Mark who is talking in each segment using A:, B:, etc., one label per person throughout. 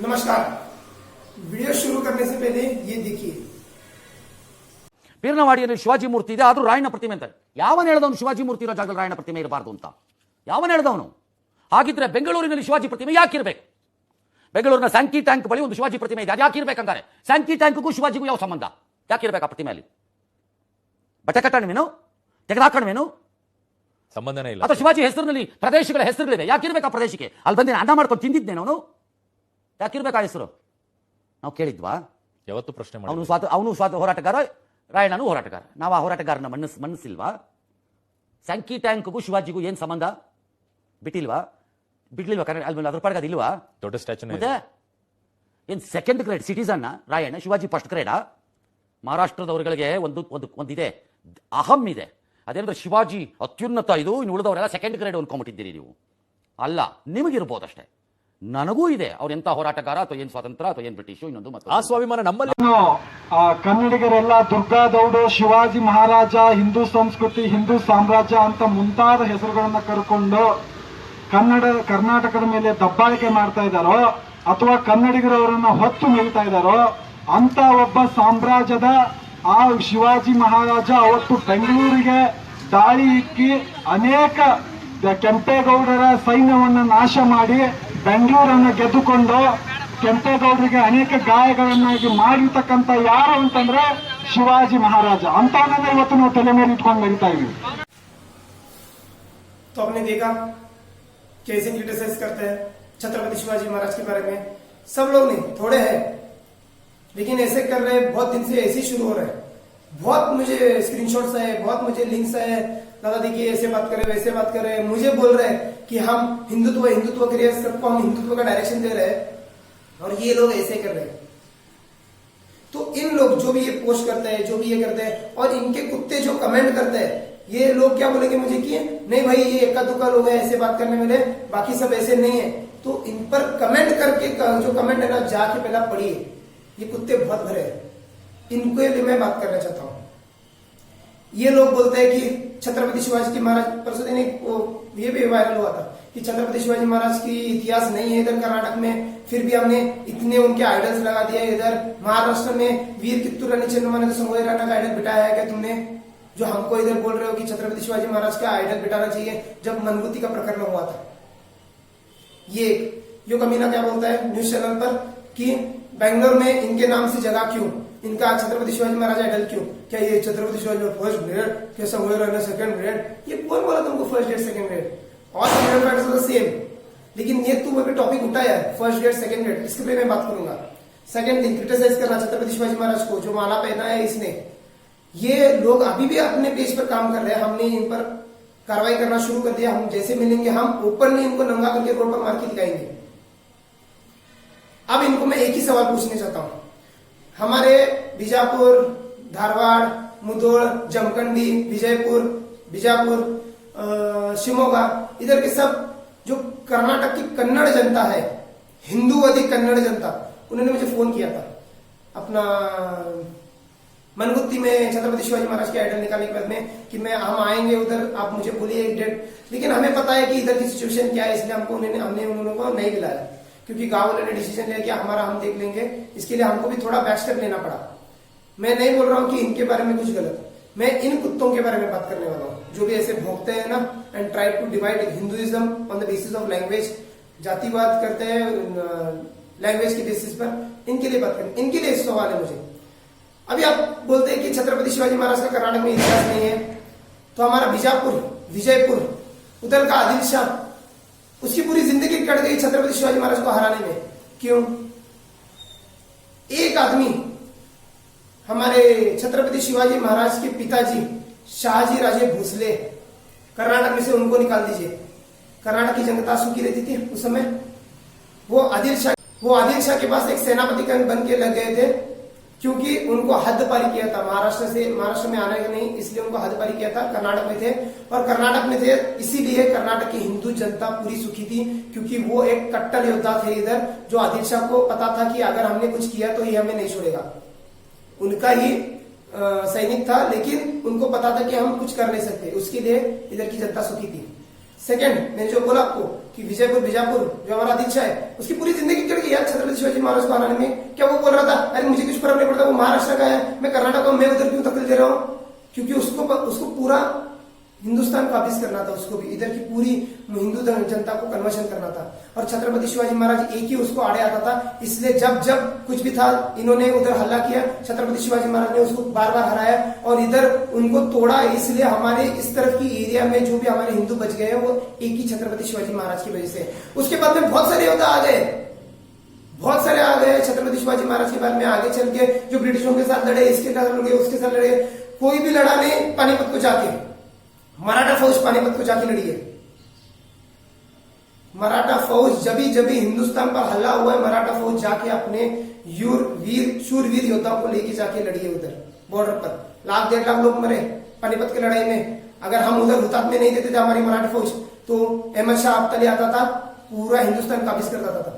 A: नमस्कार। वीडियो शुरू करने से पहले ये देखिए,
B: ಪೀರ್ನವಾಡಿಯಲ್ಲಿ ಶಿವಾಜಿ ಮೂರ್ತಿ ಇದೆ, ಆದರೂ ರಾಯಣ್ಣ ಪ್ರತಿಮೆ ಅಂತ ಯಾವನು ಹೇಳಿದವನು? ಶಿವಾಜಿ ಮೂರ್ತಿ ಇರೋ ಜಾಗದಲ್ಲಿ ರಾಯಣ್ಣ ಪ್ರತಿಮೆ ಇರಬಾರ್ದು ಅಂತ ಯಾವನು ಹೇಳಿದವನು? ಹಾಗಿದ್ರೆ ಬೆಂಗಳೂರಿನಲ್ಲಿ ಶಿವಾಜಿ ಪ್ರತಿಮೆ ಯಾಕಿರ್ಬೇಕು? ಬೆಂಗಳೂರಿನ ಸ್ಯಾಂಕಿ ಟ್ಯಾಂಕ್ ಬಳಿ ಒಂದು ಶಿವಾಜಿ ಪ್ರತಿಮೆ ಇದೆ, ಅದು ಯಾಕಿರ್ಬೇಕಂಗಾರೆ? ಸ್ಯಾಂಕಿ ಟ್ಯಾಂಕ್ಗೂ ಶಿವಾಜಿಗೂ ಯಾವ ಸಂಬಂಧ? ಯಾಕಿರ್ಬೇಕು ಆ ಪ್ರತಿಮೆಯಲ್ಲಿ? ಬಟ್ಟೆ ಕಟ್ಟಣವೇನು, ತೆಗೆದಾಕಣವೇನು?
C: ಸಂಬಂಧನೇ ಇಲ್ಲ.
B: ಅಥವಾ ಶಿವಾಜಿ ಹೆಸರಿನಲ್ಲಿ ಪ್ರದೇಶಗಳ ಹೆಸರುಗಳಿವೆ, ಯಾಕಿರ್ಬೇಕು ಆ ಪ್ರದೇಶಕ್ಕೆ? ಅಲ್ಲಿ ಬಂದು ಅನ್ನ ಮಾಡ್ಕೊಂಡು ತಿಂದಿದ್ದೇನೆ ಅವನು, ಯಾಕಿರ್ಬೇಕು ಆ ಹೆಸರು? ನಾವು ಕೇಳಿದ್ವಾ?
C: ಯಾವತ್ತು ಪ್ರಶ್ನೆ ಮಾಡಿ.
B: ಅವನು ಹೋರಾಟಗಾರ, ರಾಯಣ್ಣನು ಹೋರಾಟಗಾರ. ನಾವು ಆ ಹೋರಾಟಗಾರನ ಮನಸ್ಸಿಲ್ವಾ? ಸ್ಯಾಂಕಿ ಟ್ಯಾಂಕ್ಗೂ ಶಿವಾಜಿಗೂ ಏನು ಸಂಬಂಧ? ಬಿಟ್ಟಿಲ್ವಾ? ಕನ್ನಡ ಅಲ್ಲಿ ಅದ್ರ ಪಾಡಿಗೆ ಇಲ್ವಾ?
C: ದೊಡ್ಡ ಸ್ಟ್ಯಾಚ್ಯೂ
B: ಮತ್ತೆ ಏನು second grade citizen Rayanna? Shivaji first ಗ್ರೇಡಾ? ಮಹಾರಾಷ್ಟ್ರದವರುಗಳಿಗೆ ಒಂದಿದೆ, ಅಹಂ ಇದೆ. ಅದೇನಂದ್ರೆ ಶಿವಾಜಿ ಅತ್ಯುನ್ನತ, ಇದು ಇನ್ನು ಉಳಿದವರೆಲ್ಲ ಸೆಕೆಂಡ್ ಗ್ರೇಡ್ ಅನ್ಕೊಂಡ್ಬಿಟ್ಟಿದ್ದೀರಿ ನೀವು. ಅಲ್ಲ, ನಿಮಗಿರ್ಬೋದಷ್ಟೇ, ನನಗೂ ಇದೆ. ಅವ್ರು ಎಂತ ಹೋರಾಟಗಾರ ಅಥವಾ ಏನ್ ಸ್ವಾತಂತ್ರ್ಯ ಅಥವಾ ಏನ್ ಬ್ರಿಟಿಷು ಇನ್ನೊಂದು ಮತ್ತು
C: ಆ ಸ್ವಾಭಿಮಾನ ನಮ್ಮಲ್ಲಿ.
D: ಕನ್ನಡಿಗರೆಲ್ಲ ದುರ್ಗಾದೌಡು, ಶಿವಾಜಿ ಮಹಾರಾಜ, ಹಿಂದೂ ಸಂಸ್ಕೃತಿ, ಹಿಂದೂ ಸಾಮ್ರಾಜ್ಯ ಅಂತ ಮುಂತಾದ ಹೆಸರುಗಳನ್ನ ಕರ್ಕೊಂಡು ಕರ್ನಾಟಕದ ಮೇಲೆ ದಬ್ಬಾಳಿಕೆ ಮಾಡ್ತಾ ಇದ್ದಾರೋ ಅಥವಾ ಕನ್ನಡಿಗರವರನ್ನ ಹೊತ್ತು ನಿಲ್ತಾ ಇದ್ದಾರೋ ಅಂತ ಒಬ್ಬ ಸಾಮ್ರಾಜ್ಯದ ಆ ಶಿವಾಜಿ ಮಹಾರಾಜ ಅವತ್ತು ಬೆಂಗಳೂರಿಗೆ ದಾಳಿ ಇಕ್ಕಿ ಅನೇಕ ಕೆಂಪೇಗೌಡರ ಸೈನ್ಯವನ್ನ ನಾಶ ಮಾಡಿ ಬೆಂಗಳೂರನ್ನು ಗೆದ್ದುಕೊಂಡು ಕೆಂಪೇಗೌಡರಿಗೆ ಅನೇಕ ಗಾಯಗಳನ್ನಾಗಿ ಮಾಡಿರ್ತಕ್ಕಂಥ ಯಾರು ಅಂತಂದ್ರೆ ಶಿವಾಜಿ ಮಹಾರಾಜ. ಅಂತವನ್ನ ಇವತ್ತು ನಾವು ತಲೆ ಮೇಲೆ ಇಟ್ಕೊಂಡು ನಡೀತಾ ಇದೀವಿ.
A: तो आपने देखा कैसे क्रिटिसाइज करते हैं छत्रपति शिवाजी महाराज के बारे में। सब लोग नहीं, थोड़े हैं, लेकिन ऐसे कर रहे हैं। बहुत दिन से ऐसे शुरू हो रहे हैं। बहुत मुझे स्क्रीनशॉट्स आए, बहुत मुझे लिंक्स आए, दादा देखिए ऐसे बात करे वैसे बात करे, मुझे बोल रहे हैं कि हम हिंदुत्व करिए, सबको हम हिंदुत्व का डायरेक्शन दे रहे हैं और ये लोग ऐसे कर रहे हैं। तो इन लोग जो भी ये पोस्ट करते हैं, जो भी ये करते हैं, और इनके कुत्ते जो कमेंट करते हैं, ये लोग क्या बोलेंगे मुझे कि नहीं भाई ये इक्का दुक्का लोग हैं ऐसे बात करने वाले, बाकी सब ऐसे नहीं है। तो इन पर कमेंट करके जो कमेंट है ना, जाके पहला पढ़िए। ये कुत्ते बहुत भरे हैं, इनके लिए मैं बात करना चाहता हूं। ये लोग बोलते हैं कि छत्रपति शिवाजी की महाराज, परसों दिन ये भी वायरल हुआ था कि छत्रपति शिवाजी महाराज की इतिहास नहीं है इधर कर्नाटक में, फिर भी हमने इतने उनके आइडल्स लगा दिए इधर। महाराष्ट्र में वीर कित्तूर रानी चेन्नम्मा ने तो संगोई राणा का आइडल बिठाया है क्या तुमने? जो हमको इधर बोल रहे हो कि छत्रपति शिवाजी महाराज का आइडल बिठाना चाहिए, जब मनगुत्ती का प्रकरण हुआ था। ये कमीना क्या बोलता है न्यूज चैनल पर कि बेंगलोर में इनके नाम से जगह क्यों, इनका छत्रपति शिवाजी महाराज आइडल क्यों? क्या ये छत्रपति शिवाजी फर्स्ट ग्रेड, कैसा हुए रहना सेकंड ग्रेड? ये कौन बोला तुमको फर्स्ट ग्रेड सेकंड ग्रेड? और सेम, लेकिन ये तुम अभी टॉपिक उठाया है फर्स्ट ग्रेड सेकंड ग्रेड, इसके पे मैं बात करूंगा। सेकंड थिंग, क्रिटिसाइज करना छत्रपति शिवाजी महाराज को, जो माला पहना है इसने। ये लोग अभी भी अपने पेज पर काम कर रहे हैं, हमने इन पर कार्रवाई करना शुरू कर दिया। हम जैसे मिलेंगे हम ओपनली इनको नंगा करके रोड पर मार के दिखाएंगे। अब इनको मैं एक ही सवाल पूछना चाहता हूं। हमारे बीजापुर, धारवाड़, मुधोल, जमखंडी, विजयपुर, बीजापुर, शिमोगा, इधर के सब जो कर्नाटक की कन्नड़ जनता है, हिंदूवादी कन्नड़ जनता, उन्होंने मुझे फोन किया था अपना मनगुत्ती में छत्रपति शिवाजी महाराज के आइडल निकालने के बाद में कि हम आएंगे उधर, आप मुझे बोलिए एक डेट। लेकिन हमें पता है कि इधर की सिचुएशन क्या है, इसलिए हमने उन लोगों को नहीं बुलाया, क्योंकि गांव वालों ने डिसीजन लिया कि हमारा हम देख लेंगे। इसके लिए हमको भी थोड़ा बैक स्टेप लेना पड़ा। मैं नहीं बोल रहा हूं कि इनके बारे में कुछ गलत, मैं इन कुत्तों के बारे में बात करने वाला हूं जो भी ऐसे भोंकते हैं ना and try to divide Hinduism on the basis of language, जातिवाद करते हैं लैंग्वेज के बेसिस पर। इनके लिए बात करें, इनके लिए सवाल है मुझे। अभी आप बोलते हैं कि छत्रपति शिवाजी महाराज का कर्नाटक में इतिहास नहीं है, तो हमारा बीजापुर, विजयपुर, उधर का आदिल शाह, उसकी पूरी जिंदगी कट गई छत्रपति शिवाजी महाराज को हराने में। क्यों? एक आदमी, हमारे छत्रपति शिवाजी महाराज के पिताजी शाहजी राजे भोसले, कर्नाटक में से उनको निकाल दीजिए। कर्नाटक की जनता सुखी रहती थी उस समय। वो आदिल शाह के पास एक सेनापति बन के लग गए थे, क्योंकि उनको हद पारी किया था महाराष्ट्र में आने का नहीं, इसलिए उनको हद पारी किया था। कर्नाटक में थे, और कर्नाटक में थे इसीलिए कर्नाटक की हिंदू जनता पूरी सुखी थी, क्योंकि वो एक कट्टर योद्धा थे इधर, जो आदिल शाह को पता था कि अगर हमने कुछ किया तो ये हमें नहीं छोड़ेगा। उनका ही सैनिक था, लेकिन उनको पता था कि हम कुछ कर नहीं सकते, उसके लिए इधर की जनता सुखी थी। सेकंड, मैंने जो बोला आपको कि विजयपुर, बीजापुर जो हमारा आदिल शाह है, उसकी पूरी जिंदगी कट गई यार छत्रपति छत्रपति शिवाजी महाराज को हराने में? क्या वो बोल रहा था अरे मुझे कुछ फर्क नहीं पड़ता, वो महाराष्ट्र का है, मैं कर्नाटक का हूं, मैं उधर क्यों दखल दे रहा हूं? क्योंकि उसको पूरा हिंदुस्तान काबिज करना था, उसको भी इधर की पूरी हिंदू जनता को कन्वर्शन करना था। और छत्रपति शिवाजी महाराज एक ही उसको आड़े आता था, इसलिए जब जब कुछ भी था इन्होंने उधर हल्ला किया, छत्रपति शिवाजी महाराज ने उसको बार बार हराया और इधर उनको तोड़ा। इसलिए हमारे इस तरफ की एरिया में जो भी हमारे हिंदू बच गए हैं वो एक ही छत्रपति शिवाजी महाराज की वजह से। उसके बाद में बहुत सारे योद्धा आ गए, बहुत सारे आ गए छत्रपति शिवाजी महाराज के बाद में आगे चल के, जो ब्रिटिशों के साथ लड़े, इसके साथ लड़े, उसके साथ लड़े, कोई भी लड़ा नहीं। पानीपत को जाके मराठा फौज पानीपत को जाके लड़ी है। मराठा फौज जब हिंदुस्तान पर हल्ला हुआ है, मराठा फौज जाके अपने शूरवीर योद्धाओं को लेके जाके लड़ी है उधर बॉर्डर पर। 1.5 लाख लोग मरे पानीपत की लड़ाई में। अगर हम उधर हुतात्मे नहीं देते थे हमारी मराठी फौज, तो अहमद शाह अब्दाली आता था, पूरा हिंदुस्तान काबिज कर देता था।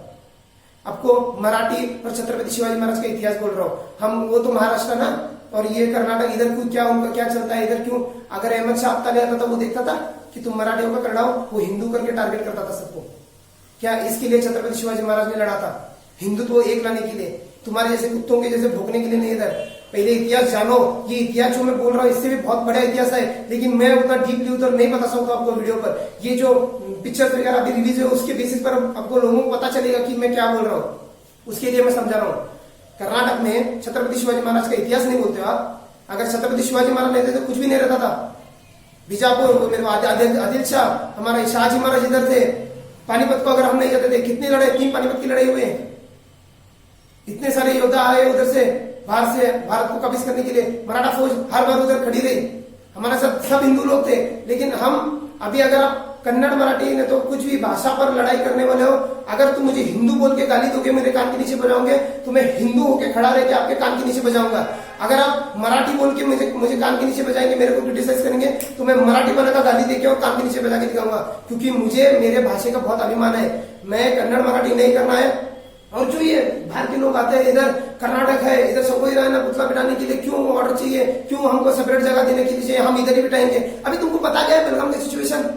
A: आपको मराठी और छत्रपति शिवाजी महाराज का इतिहास बोल रहा हूं हम, वो तो महाराष्ट्र ना, और ये कर्नाटक, इधर क्यों क्या उनका क्या चलता है इधर क्यों? अगर अहमद शाह अब्दाली आता था, वो देखता था कि तुम मराठियों का करड़ाओ, वो हिंदू करके टारगेट करता था सबको। क्या इसके लिए छत्रपति शिवाजी महाराज ने लड़ा था? हिंदुत्व एक लाने के लिए, तुम्हारे जैसे कुत्तों के जैसे भोगने के लिए नहीं। इधर पहले इतिहास जानो। ये इतिहास जो मैं बोल रहा हूँ इससे भी बहुत बड़ा इतिहास है, लेकिन मैं उतना डीपली उधर नहीं बता सकता आपको वीडियो पर। ये जो पिक्चर वगैरह अभी रिलीज है उसके बेसिस पर आपको लोगों को पता चलेगा कि मैं क्या बोल रहा हूँ, उसके लिए मैं समझा रहा हूँ। कर्नाटक में छत्रपति शिवाजी महाराज का इतिहास नहीं बोलते आप। अगर छत्रपति शिवाजी महाराज रहते तो कुछ भी नहीं रहता था। बीजापुर आदिल शाह, हमारे शाहजी महाराज इधर थे। पानीपत को अगर हम नहीं जाते थे, कितनी लड़ाई, 3 पानीपत की लड़ाई हुई है। इतने सारे योद्धा आए उधर से, बाहर से, भारत को कब्जा करने के लिए। मराठा फौज हर बार उधर खड़ी रही, हमारे साथ सब हिंदू लोग थे। लेकिन हम अभी, अगर आप कन्नड़ मराठी ने तो कुछ भी भाषा पर लड़ाई करने वाले हो, अगर तुम मुझे हिंदू बोल के गाली दोगे, मेरे कान के नीचे बजाओगे, तो मैं हिंदू होके खड़ा रह के आपके कान के नीचे बजाऊंगा। अगर आप मराठी बोल के मुझे कान के नीचे बजाएंगे, मेरे को क्रिटिसाइज करेंगे, तो मैं मराठी बना का गाली देके और कान के नीचे बजा के दिखाऊंगा। क्योंकि मुझे मेरे भाषा का बहुत अभिमान है। मैं कन्नड़ मराठी नहीं करना है। और जो ये बाहर के लोग आते हैं, इधर कर्नाटक है, इधर संगोई रायना पुतला बिठाने के लिए क्यों ऑर्डर चाहिए, क्यों हमको सेपरेट जगह देने के लिए, हम इधर ही बिठाएंगे। अभी तुमको पता क्या है बेलगाम की सिचुएशन?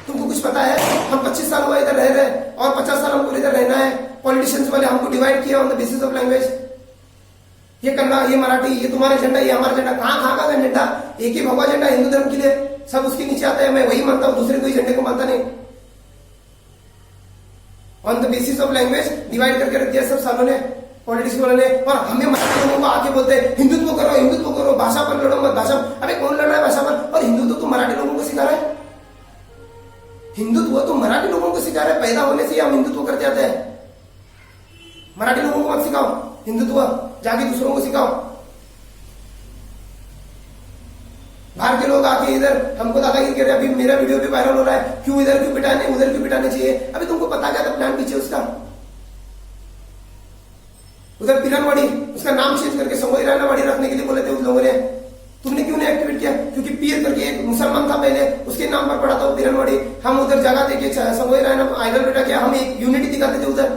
A: तुमको कुछ पता है? हम 25 साल हुआ इधर रह रहे और 50 साल हमको इधर रहना है। पॉलिटिशियंस वाले हमको डिवाइड किया on the basis of language. ये कन्नड़, ये मराठी, ये तुम्हारा झंडा, ये हमारा झंडा। कहाँ का झंडा? एक ही भगवा झंडा हिंदू धर्म के लिए, सब उसके नीचे आता है। मैं वही मानता हूँ, दूसरे कोई झंडे को मानता नहीं। On the basis of language divide करके रख दिया सब सालों ने, पॉलिटिक्स वालों ने। और हमें मराठी लोगों को आके बोलते हैं हिंदुत्व करो, हिंदुत्व करो, भाषा पर लड़ो मत, भाषा। अबे कौन लड़ रहा है भाषा पर? और हिंदुत्व तो मराठी लोगों को सिखा रहा है। हिंदुत्व तो मराठी लोगों को सिखा रहा है। पैदा होने से हम हिंदुत्व करते आते हैं। मराठी लोगों को मत सिखाओ हिंदुत्व, जाके दूसरों को सिखाओ। बाहर के लोग आके इधर हमको दादागिरी कर रहे हैं। अभी मेरा वीडियो भी वायरल हो रहा है, क्यों इधर क्यों पिटाने, उधर क्यों पिटाने चाहिए। अभी तुमको पता क्या था प्लान पीछे उसका? उधर पिरनवाड़ी, उसका नाम चेंज करके संगोई रायनावाड़ी रखने के लिए बोले थे उस लोगों ने। तुमने क्यों नहीं एक्टिवेट किया? क्योंकि पीर करके एक मुसलमान था पहले, उसके नाम पर पड़ा था पिरनवाड़ी। हम उधर जगह देके संगोई रायना आइडल बेटा किया, हम एक यूनिटी दिखाते थे उधर,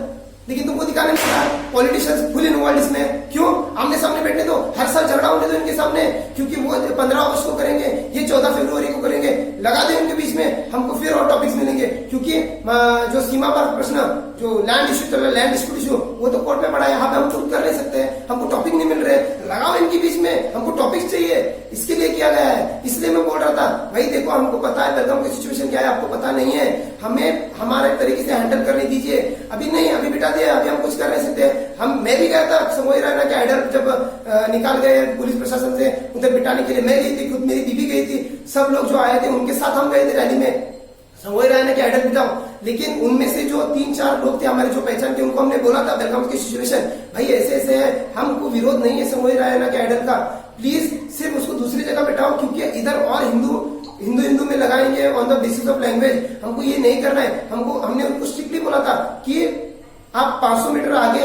A: लेकिन तुमको दिखाने नहीं रहा। पॉलिटिशियंस फुल इन्वॉल्व इसमें। क्यों? आमने सामने बैठने दो, हर साल झगड़ा होने दो इनके सामने। क्योंकि वो 15 अगस्त को करेंगे, ये 14 फरवरी को करेंगे, लगा दे इनके बीच में, हमको फिर और टॉपिक्स मिलेंगे। क्योंकि जो सीमा पर प्रश्न, जो लैंड इश्यू चल रहा है, लैंड डिस्प्यूट इश्यू, वो तो कोर्ट में पड़ा है, यहाँ पे हम खुद कर नहीं सकते हैं। हमको टॉपिक नहीं मिल रहे, लगाओ इनके बीच में, हमको टॉपिक्स चाहिए, इसके लिए किया गया है। इसलिए मैं बोल रहा था भाई देखो, हमको पता है बेलगाम की सिचुएशन क्या है, आपको पता नहीं है। हमें हमारे तरीके से हैंडल करने दीजिए। अभी नहीं, अभी बिठा दिया, अभी हम कुछ कर नहीं सकते। मैं भी गया था संगोई रायना के आइडल जब निकाल गए पुलिस प्रशासन से उधर बिठाने के लिए, मैं गई थी, खुद मेरी बीबी गई थी, सब लोग जो आए थे उनके साथ हम गए थे रैली में, संगोई रायना के आइडल बिठाओ। लेकिन उनमें से जो 3-4 लोग थे हमारे जो पहचान के, उनको हमने बोला था बेलगाम की सिचुएशन, भाई ऐसे ऐसे है, हमको विरोध नहीं है संगोई रायना के आइडल का, प्लीज सिर्फ उसको दूसरी जगह बिठाओ। क्योंकि इधर और हिंदू में लगाएंगे on the basis of language, हमको ये नहीं करना है। हमने उनको स्ट्रिक्टली बोला था कि आप 500 मीटर आगे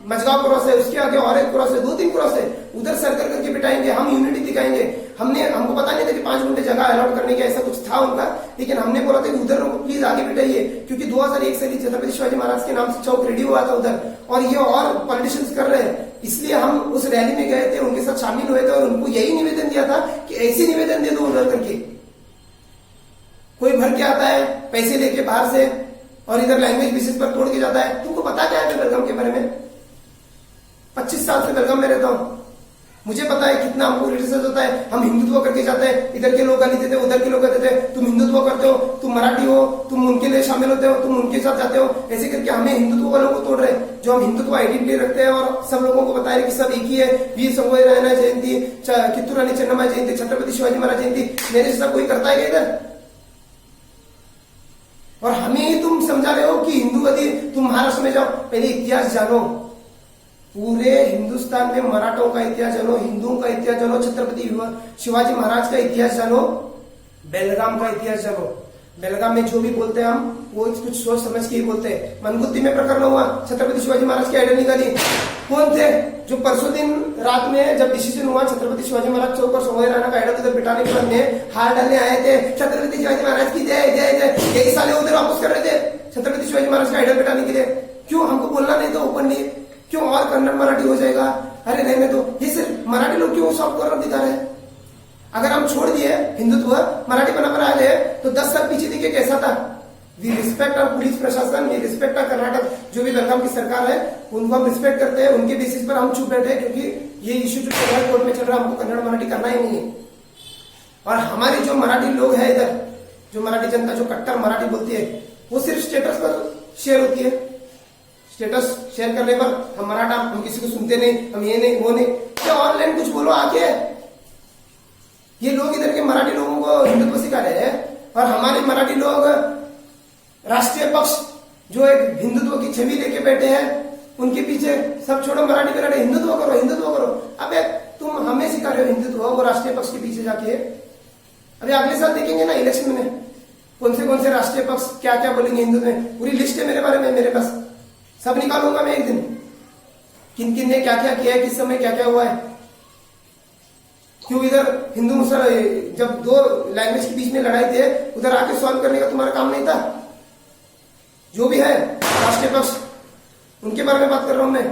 A: मजगांव क्रॉस है, उसके आगे और एक क्रॉस है, 2-3 क्रॉस है, उधर सर्कल करके बिठाएंगे, हम यूनिटी दिखाएंगे। हमको पता नहीं था कि 5 घंटे जगह अलॉट करने का ऐसा कुछ था उनका, लेकिन हमने बोला था कि उधर प्लीज आगे बिठाइए। क्योंकि 2001 से छत्रपति शिवाजी महाराज के नाम से चौक रेडी हुआ था उधर, और ये और पॉलिटिशियंस कर रहे हैं। इसलिए हम उस रैली में गए थे, उनके साथ शामिल हुए थे और उनको यही निवेदन दिया था कि ऐसी निवेदन दे दो उधर करके। कोई भर के आता है पैसे लेके बाहर से, और इधर लैंग्वेज बेसिस पर तोड़ के जाता है। तुमको पता क्या है बेलगाम के बारे में? 25 साल से बेलगाम में रहता हूं, मुझे पता है कितना हमको क्रिटिसाइज होता है। हम हिंदुत्व करके जाते हैं, इधर के लोग गाली देते हैं, उधर के लोग कहते हैं तुम हिंदुत्व करते हो, तुम मराठी हो, तुम उनके लिए शामिल होते हो, तुम उनके साथ जाते हो, ऐसे करके हमें हिंदुत्व वालों को तोड़ रहे हैं। जो हम हिंदुत्व आइडेंटिटी रखते हैं और सब लोगों को बता रहे कि सब एक ही है। वीर संगोई रायण्णा जयंती, कित्तूर रानी चेन्नम्मा जयंती, छत्रपति शिवाजी महाराज जयंती, मेरे जैसा कोई करता है क्या इधर? और हमें ही तुम समझा रहे हो कि हिंदूवादी, तुम महाराष्ट्र में जाओ, पहले इतिहास जानो, पूरे हिंदुस्तान में मराठों का इतिहास जानो, हिंदुओं का इतिहास जानो, छत्रपति शिवाजी महाराज का इतिहास जानो, बेलगाम का इतिहास जानो। बेलगाम में जो भी बोलते हैं हम, वो कुछ सोच समझ के ही बोलते हैं। मनगुत्ती में प्रकरण हुआ, छत्रपति शिवाजी महाराज की आइडिया निकाली, कौन थे जो परसों दिन रात में जब डिसीजन हुआ छत्रपति शिवाजी महाराज चौक और संगोई रायण्णा का आइडिया उधर बिठाने के बाद में हार डालने आए थे, छत्रपति शिवाजी महाराज की जय जय जय, यही साले उधर वापस कर रहे थे छत्रपति शिवाजी महाराज का आइडिया बिठाने के लिए। क्यों हमको बोलना नहीं था ओपनली? क्यों और कन्नड़ मराठी हो जाएगा? अरे रहने दो, ये सिर्फ मराठी लोग क्यों सॉफ्ट कॉर्नर दिखा रहे हैं? अगर हम छोड़ दिए हिंदुत्व, मराठी बना पर आ गए तो 10 साल पीछे देखिए कैसा था। वी रिस्पेक्ट आवर पुलिस प्रशासन, वी रिस्पेक्ट आवर कर्नाटक, जो भी बेलगाम की सरकार है उनको हम रिस्पेक्ट करते हैं। उनके बेसिस पर हम चुप बैठे हैं क्योंकि ये इश्यू जो चल रहा है कोर्ट में चल रहा है, हमको कन्नड़ मराठी करना ही नहीं है। और हमारे जो मराठी लोग हैं इधर, जो मराठी जनता जो कट्टर मराठी बोलती है, वो सिर्फ स्टेटस पर शेयर होती है। स्टेटस शेयर करने पर हम मराठा, हम किसी को सुनते नहीं, हम ये नहीं वो नहीं। क्या ऑनलाइन कुछ बोलो आके? ये लोग इधर के मराठी लोगों को हिंदुत्व सिखा रहे हैं और हमारे मराठी लोग राष्ट्रीय पक्ष जो एक हिंदुत्व की छवि लेके बैठे हैं, उनके पीछे सब छोड़ो, मराठी पे हिंदुत्व करो, हिंदुत्व करो। अबे तुम हमें सिखा रहे हो हिंदुत्व, वो राष्ट्रीय पक्ष के पीछे जाके। अभी अगले साल देखेंगे ना इलेक्शन में कौन से राष्ट्रीय पक्ष क्या क्या बोलेंगे हिंदुत्व में। पूरी लिस्ट है मेरे बारे में, मेरे पास सब निकालूंगा मैं एक दिन, किन किन ने क्या क्या किया है, किस समय क्या क्या हुआ है। क्यों इधर हिंदू मुसलमान जब दो लैंग्वेज के बीच में लड़ाई थी, उधर आके सॉल्व करने का तुम्हारा काम नहीं था? जो भी है राष्ट्रीय पक्ष, उनके बारे में बात कर रहा हूं मैं।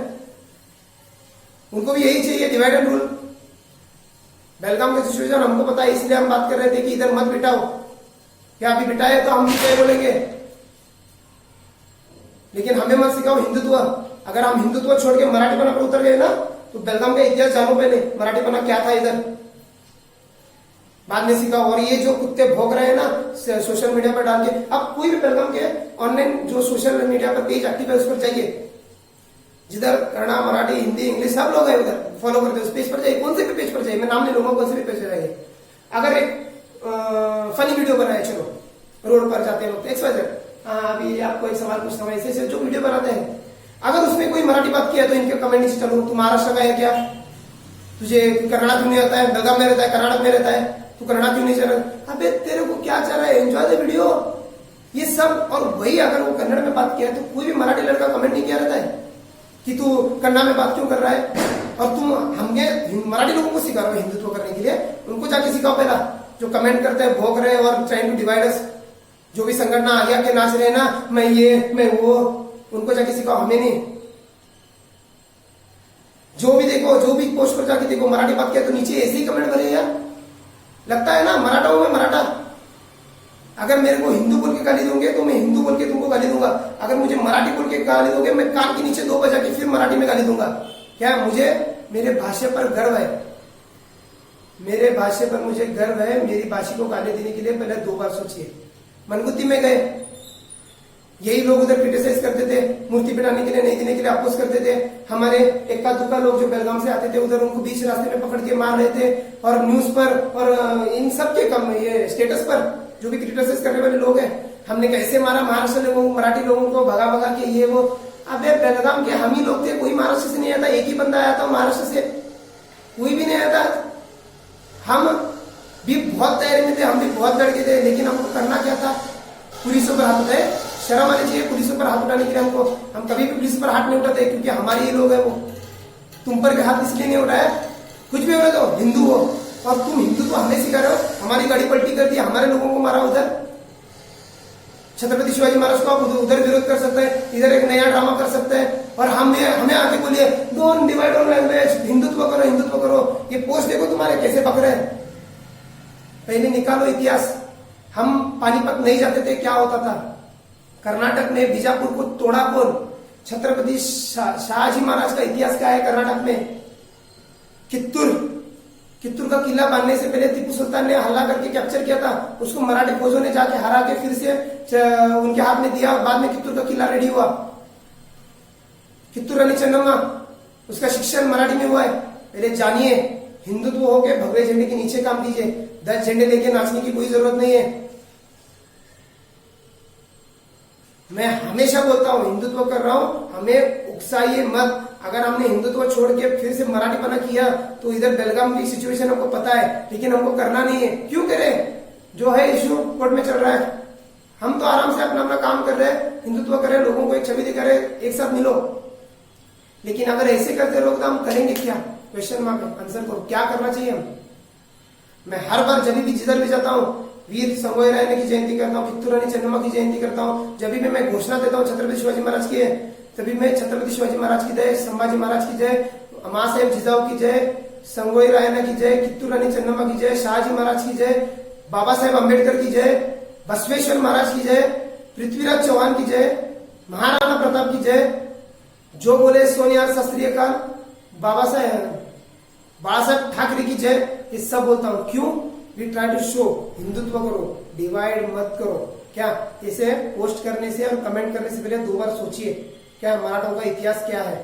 A: उनको भी यही चाहिए, डिवाइड एंड रूल। बेलगाम का सिचुएशन हमको पता है, इसलिए हम बात कर रहे थे कि इधर मत बिठाओ। क्या अभी बिठाए तो हम भी क्या बोलेंगे, लेकिन हमें मत सिखाओ हिंदुत्व। अगर हम हिंदुत्व छोड़ के मराठीपना पर उतर गए ना, तो बेलगाम का इतिहास जानो पहले, मराठीपना क्या था इधर, बाद में सिखाओ। और ये जो कुत्ते भोग रहे हैं ना सोशल मीडिया पर डाल के, अब कोई भी बेलगाम के ऑनलाइन जो सोशल मीडिया पर पेज एक्टिव है उस पर जाइए, जिधर कन्नड़ मराठी हिंदी इंग्लिश सब लोग हैं उधर फॉलो करते हैं, उस पेज पर जाइए, कौन से भी पेज पर जाइए, मैं नाम नहीं लूंगा, कौन से भी पेज पर जाइए। अगर एक फनी वीडियो बनाए, चलो रोड पर जाते हैं लोग, XYZ, अभी आपको एक सवाल पूछता हूँ, ऐसे जो वीडियो बनाते हैं, अगर उसमें कोई मराठी बात किया तो इनके कमेंट नीचे चलो, तू महाराष्ट्र का है क्या, तुझे कन्नड़ा क्यों नहीं आता है, बेलगाम में रहता है, कर्नाटक में रहता है, तू कन्नड़ा क्यों नहीं चल रहा? अबे तेरे को क्या चल रहा है, एंजॉय द वीडियो, ये सब। और वही अगर वो कन्नड़ में बात किया है तो कोई भी मराठी लड़का कमेंट नहीं किया रहता है कि तू कन्नड़ में बात क्यों कर रहा है। और तुम हमें मराठी लोगों को सिखा रहे हो हिंदुत्व करने के लिए, उनको जाके सिखाओ पहला, जो कमेंट करते हैं, भोग रहे हैं और ट्राइंग टू डिवाइड अस, जो भी संगठन आगे आके नाच रहे हैं ना, मैं ये मैं वो, उनको जाके सिखाओ, हमें नहीं। जो भी देखो, जो भी पोस्ट पर जाके देखो, मराठी बात किया तो नीचे ऐसे ही कमेंट भरे यार। लगता है ना मराठा हूं मैं, मराठा। अगर मेरे को हिंदू बोल के गाली दोगे तो मैं हिंदू बोल के तुमको गाली दूंगा, अगर मुझे मराठी बोल के गाली दोगे मैं कान के नीचे 2 बजा के फिर मराठी में गाली दूंगा। क्या मुझे मेरे भाषा पर गर्व है, मेरे भाषा पर मुझे गर्व है। मेरी भाषा को गाली देने के लिए पहले 2 बार सोचिए। मनगुत्ती में गए, यही लोग उधर क्रिटिसाइज करते थे, मूर्ति बिठाने के लिए नहीं देने के लिए अपोज करते थे। हमारे एक्का दुक्का लोग जो बेलगाम से आते थे उधर उनको बीच रास्ते में पकड़ के मार रहे थे, और न्यूज पर और इन सब के कम ये स्टेटस पर जो भी क्रिटिसाइज करने वाले लोग हैं, हमने कैसे मारा महाराष्ट्र लोगों को, मराठी लोगों को भगा भगा के ये वो। अबे बेलगाम के हम ही लोग थे, कोई महाराष्ट्र से नहीं आया था, एक ही बंदा आया था महाराष्ट्र से, कोई भी नहीं आया था। हम भी बहुत तैयारी में थे, हम भी बहुत लड़के थे, लेकिन हमको करना क्या था, पुलिसों पर हाथ उठाए। शर्म आनी चाहिए पुलिसों पर हाथ उठाने के लिए हमको। हम कभी भी पुलिस पर हाथ नहीं उठाते क्योंकि हमारे ये लोग हैं वो। तुम पर भी हाथ इसलिए नहीं उठाया, कुछ भी हो रहा तो हिंदू हो, और तुम हिंदू तो हमें सिखा रहे हो। हमारी गाड़ी पलटी कर दी, हमारे लोगों को मारा उधर। छत्रपति शिवाजी महाराज को आप उधर विरोध कर सकते हैं, इधर एक नया ड्रामा कर सकते हैं, और हमें आके बोलिए don't divide on language, Hindutva करो, हिंदुत्व करो। ये पोस्ट देखो तुम्हारे कैसे पक रहे हैं। पहले निकालो इतिहास, हम पानीपत नहीं जाते थे क्या होता था, कर्नाटक में बीजापुर को तोड़ा कौन? छत्रपति शाहजी महाराज का इतिहास क्या है कर्नाटक में? कित्तूर का किला बांधने से पहले टीपू सुल्तान ने हमला करके कैप्चर किया था, उसको मराठी फौजों ने जाके हरा के फिर से उनके हाथ में दिया, बाद में कित्तूर का किला रेडी हुआ। कित्तूर रानी चेन्नम्मा, उसका शिक्षण मराठी में हुआ है। पहले जानिए, हिंदुत्व हो के भगवे झंडे के नीचे काम कीजिए, 10 झंडे लेके नाचने की कोई जरूरत नहीं है। मैं हमेशा बोलता हूं, हिंदुत्व कर रहा हूं, हमें उकसाइए मत। अगर हमने हिंदुत्व छोड़ के फिर से मराठीपना किया तो इधर बेलगाम की सिचुएशन हमको पता है, लेकिन हमको करना नहीं है। क्यों करें? जो है इशू कोर्ट में चल रहा है, हम तो आराम से अपना अपना काम कर रहे हैं, हिंदुत्व करें, लोगों को एक छवि दिखा रहे, एक साथ मिलो। लेकिन अगर ऐसे करते लोग तो हम करेंगे क्या? क्वेश्चन मार्क है, आंसर करो, क्या करना चाहिए हम? मैं हर बार जब भी जिधर भी जाता हूँ, वीर संगोई रायने की जयंती करता हूँ, कित्तूर रानी चेन्नम्मा की जयंती करता हूँ, जब भी मैं घोषणा देता हूँ छत्रपति शिवाजी महाराज की है, तभी मैं छत्रपति शिवाजी महाराज की जय, संभाजी महाराज की जय, महासाहेब जिजाऊ की जय, संगोई रायना की जय, कित्तूर रानी चेन्नम्मा की जय, शाहजी महाराज की जय, बाबा साहेब अम्बेडकर की जय, बसवेश्वर महाराज की जय, पृथ्वीराज चौहान की जय, महाराणा प्रताप की जय, जो बोले सोनियार शास्त्री का, बाबा साहेब ठाकरे की जय, ये सब बोलता हूं। क्यों? वी ट्राई टू शो, हिंदुत्व करो, डिवाइड मत करो। क्या इसे पोस्ट करने से और कमेंट करने से पहले 2 बार सोचिए, क्या मराठों का इतिहास क्या है।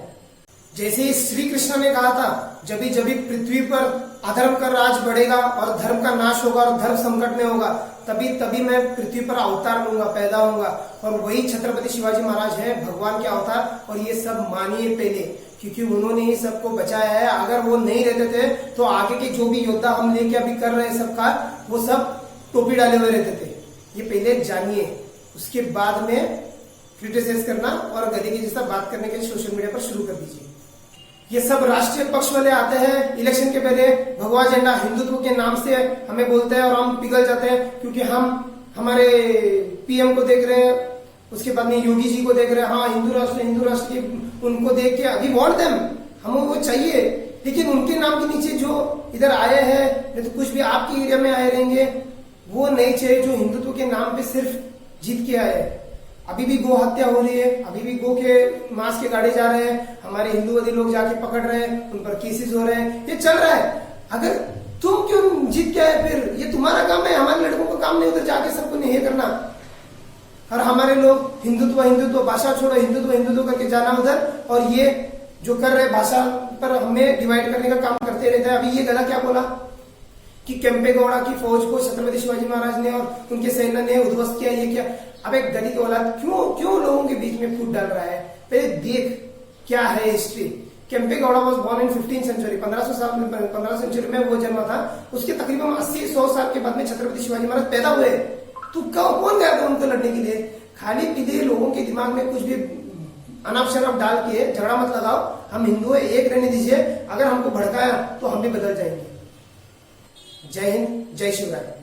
A: जैसे ही श्री कृष्ण ने कहा था, जब भी पृथ्वी पर अधर्म का राज बढ़ेगा और धर्म का नाश होगा और धर्म संकट में होगा, तभी मैं पृथ्वी पर अवतार लूंगा, पैदा होऊंगा। और वही छत्रपति शिवाजी महाराज है, भगवान के अवतार। और ये सब मानिए पहले, क्योंकि उन्होंने ही सबको बचाया है। अगर वो नहीं रहते थे तो आगे के जो भी योद्धा हम लेके अभी कर रहे हैं सबका, वो सब टोपी डाले हुए रहते थे। ये पहले जानिए, उसके बाद में क्रिटिसाइज करना और गधे की जैसा बात करने के लिए सोशल मीडिया पर शुरू कर दीजिए। ये सब राष्ट्रीय पक्ष वाले आते हैं इलेक्शन के पहले, भगवा झंडा हिंदुत्व के नाम से हमें बोलते हैं और हम पिघल जाते हैं, क्योंकि हम हमारे पीएम को देख रहे हैं, उसके बाद में योगी जी को देख रहे हैं, हाँ हिंदू राष्ट्र की, उनको देख के अभी वॉन्ट देम, हमें वो चाहिए। लेकिन उनके नाम के नीचे जो इधर आए हैं, नहीं तो कुछ भी आपके एरिया में आए रहेंगे, वो नहीं चाहिए जो हिंदुत्व के नाम पे सिर्फ जीत के आए। अभी भी गो हत्या हो रही है, अभी भी गो के मांस के गाड़े जा रहे हैं, हमारे हिंदूवादी लोग जाके पकड़ रहे हैं, उन पर केसेस हो रहे हैं, ये चल रहा है। अगर तुम क्यों जीत के आए, फिर ये तुम्हारा काम है, हमारे लड़कों का काम नहीं उधर जाके सबको नहीं करना। और हमारे लोग हिंदुत्व भाषा छोड़ो, हिंदुत्व करके जाना उधर, और ये जो कर रहे भाषा पर हमें डिवाइड करने का काम करते रहते हैं। अभी ये गला क्या बोला कि केम्पेगौड़ा की फौज को छत्रपति शिवाजी महाराज ने और उनके सेना ने उध्वस्त किया, ये क्या? अब एक गली की औलाद क्यों लोगों के बीच में फूट डाल रहा है? पहले देख क्या है history. Kempegowda was born in 15th century, 1500 century में वो जन्मा था। उसके तकरीबन 80-100 साल के बाद में छत्रपति शिवाजी महाराज पैदा हुए। तो कौन गया था उनको लड़ने के लिए? खाली पीले लोगों के दिमाग में कुछ भी अनाप शनाप डाल के झगड़ा मत लगाओ। हम हिंदू है, एक रहने दीजिए। अगर हमको भड़काया तो हम भी बदल जाएंगे। जय हिंद, जय शिवराय।